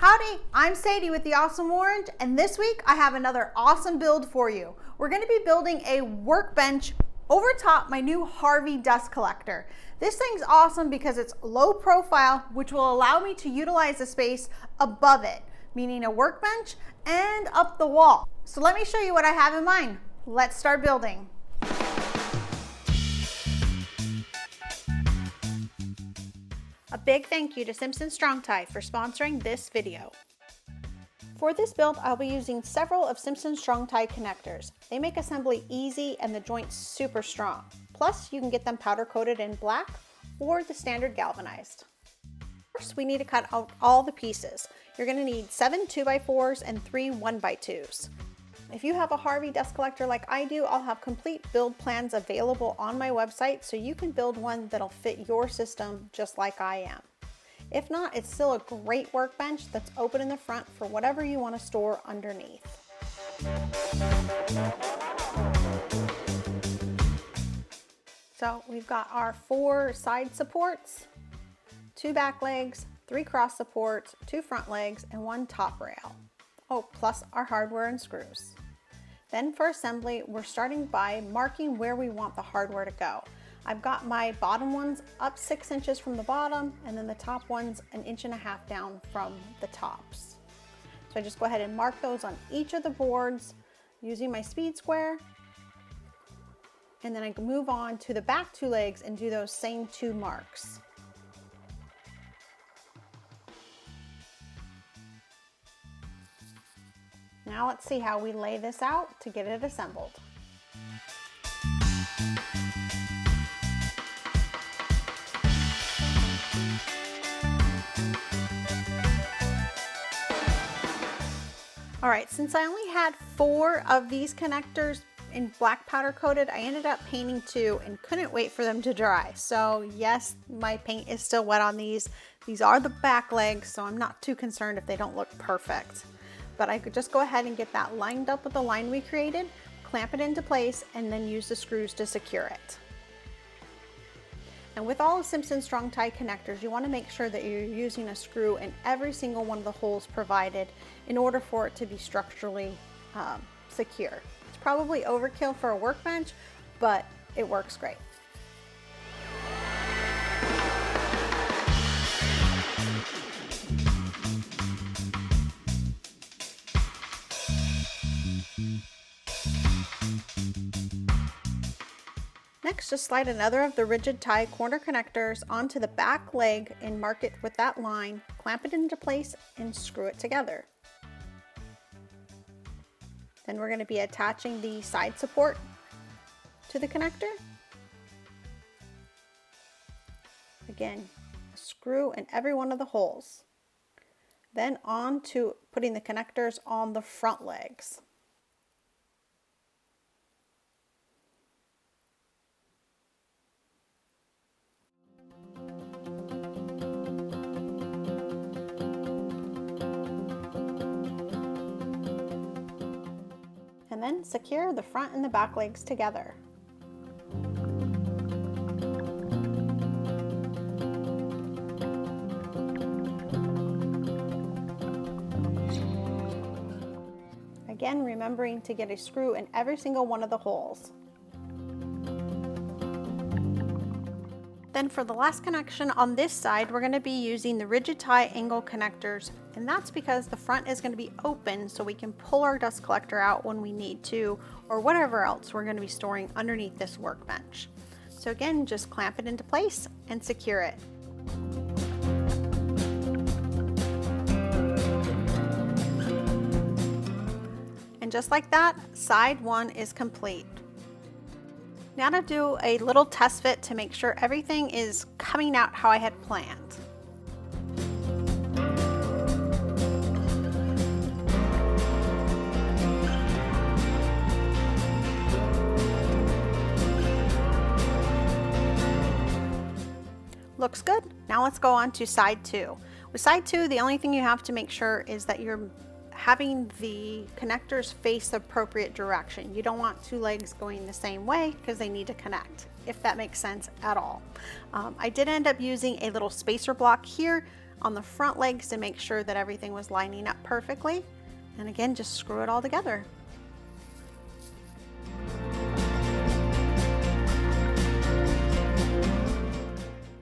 Howdy, I'm Sadie with the Awesome Orange, and this week I have another awesome build for you. We're going to be building a workbench over top my new Harvey dust collector. This thing's awesome because it's low profile, which will allow me to utilize the space above it, meaning a workbench and up the wall. So let me show you what I have in mind. Let's start building. A big thank you to Simpson Strong Tie for sponsoring this video. For this build, I'll be using several of Simpson Strong Tie connectors. They make assembly easy and the joints super strong. Plus, you can get them powder coated in black or the standard galvanized. First, we need to cut out all the pieces. You're going to need 7 2x4s and 3 1x2s. If you have a Harvey dust collector like I do, I'll have complete build plans available on my website so you can build one that'll fit your system just like I am. If not, it's still a great workbench that's open in the front for whatever you want to store underneath. So we've got our 4 side supports, 2 back legs, 3 cross supports, 2 front legs, and 1 top rail. Oh, plus our hardware and screws. Then for assembly, we're starting by marking where we want the hardware to go. I've got my bottom ones up 6 inches from the bottom, and then the top ones 1.5 inches down from the tops. So I just go ahead and mark those on each of the boards using my speed square. And then I move on to the back 2 legs and do those same 2 marks. Now let's see how we lay this out to get it assembled. All right, since I only had 4 of these connectors in black powder coated, I ended up painting 2 and couldn't wait for them to dry. So yes, my paint is still wet on these. These are the back legs, so I'm not too concerned if they don't look perfect. But I could just go ahead and get that lined up with the line we created, clamp it into place, and then use the screws to secure it. And with all of Simpson Strong Tie connectors, you want to make sure that you're using a screw in every single one of the holes provided in order for it to be structurally secure. It's probably overkill for a workbench, but it works great. Next, just slide another of the rigid tie corner connectors onto the back leg and mark it with that line, clamp it into place, and screw it together. Then we're going to be attaching the side support to the connector. Again, a screw in every one of the holes. Then on to putting the connectors on the front legs. And then secure the front and the back legs together. Again, remembering to get a screw in every single one of the holes. Then for the last connection on this side, we're going to be using the rigid tie angle connectors, and that's because the front is going to be open so we can pull our dust collector out when we need to, or whatever else we're going to be storing underneath this workbench. So again, just clamp it into place and secure it. And just like that, side 1 is complete. Now to do a little test fit to make sure everything is coming out how I had planned. Looks good. Now let's go on to side 2. With side 2, the only thing you have to make sure is that you're having the connectors face the appropriate direction. You don't want 2 legs going the same way because they need to connect, if that makes sense at all. I did end up using a little spacer block here on the front legs to make sure that everything was lining up perfectly. And again, just screw it all together.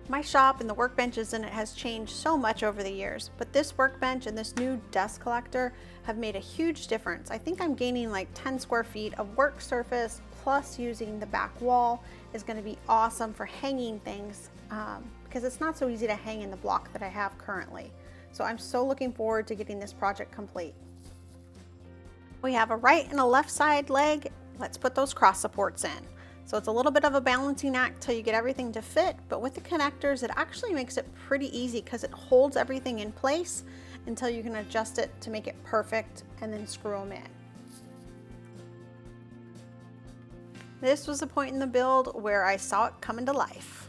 My shop and the workbenches in it has changed so much over the years, but this workbench and this new dust collector have made a huge difference. I think I'm gaining like 10 square feet of work surface, plus using the back wall is going to be awesome for hanging things because it's not so easy to hang in the block that I have currently. So I'm so looking forward to getting this project complete. We have a right and a left side leg. Let's put those cross supports in. So it's a little bit of a balancing act till you get everything to fit, but with the connectors, it actually makes it pretty easy because it holds everything in place until you can adjust it to make it perfect and then screw them in. This was a point in the build where I saw it come into life.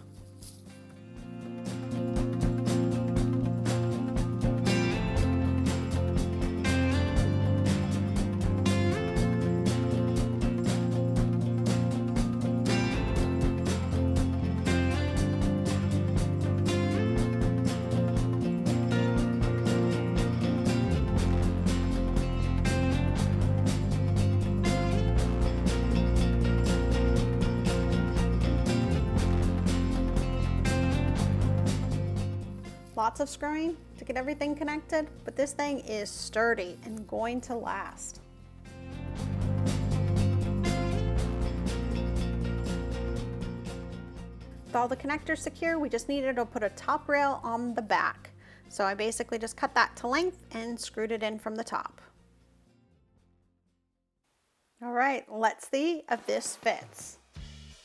Lots of screwing to get everything connected, but this thing is sturdy and going to last. With all the connectors secure, we just needed to put a top rail on the back. So I basically just cut that to length and screwed it in from the top. All right, let's see if this fits.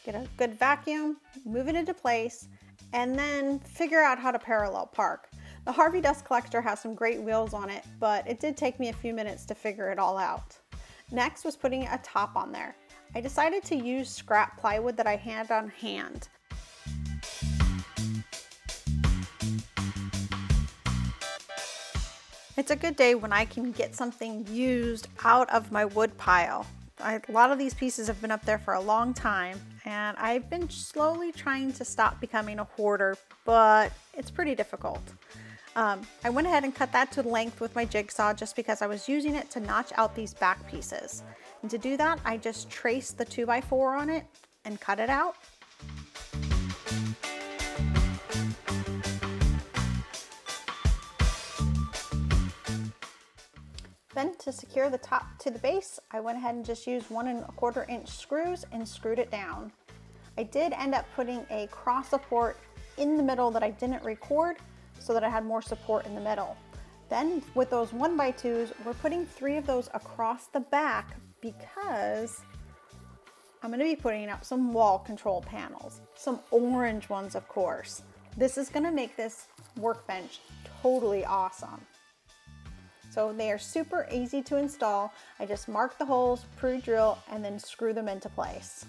Get a good vacuum, move it into place, and then figure out how to parallel park. The Harvey dust collector has some great wheels on it, but it did take me a few minutes to figure it all out. Next was putting a top on there. I decided to use scrap plywood that I had on hand. It's a good day when I can get something used out of my wood pile. A lot of these pieces have been up there for a long time, and I've been slowly trying to stop becoming a hoarder, but it's pretty difficult. I went ahead and cut that to length with my jigsaw just because I was using it to notch out these back pieces. And to do that, I just traced the 2x4 on it and cut it out. Then to secure the top to the base, I went ahead and just used 1 1/4 inch screws and screwed it down. I did end up putting a cross support in the middle that I didn't record so that I had more support in the middle. Then with those 1x2s, we're putting 3 of those across the back because I'm going to be putting up some wall control panels, some orange ones of course. This is going to make this workbench totally awesome. So they are super easy to install. I just mark the holes, pre-drill, and then screw them into place.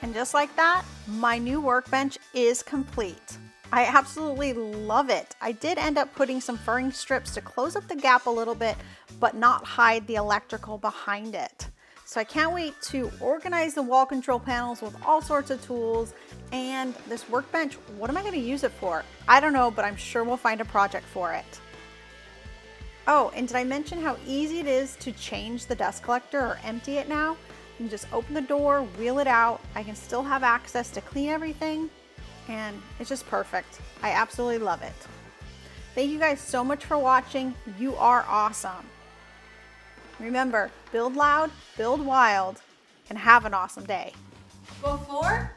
And just like that, my new workbench is complete. I absolutely love it. I did end up putting some furring strips to close up the gap a little bit, but not hide the electrical behind it. So I can't wait to organize the wall control panels with all sorts of tools. And this workbench, what am I going to use it for? I don't know, but I'm sure we'll find a project for it. Oh, and did I mention how easy it is to change the dust collector or empty it now? You can just open the door, wheel it out. I can still have access to clean everything, and it's just perfect. I absolutely love it. Thank you guys so much for watching. You are awesome. Remember, build loud, build wild, and have an awesome day. Before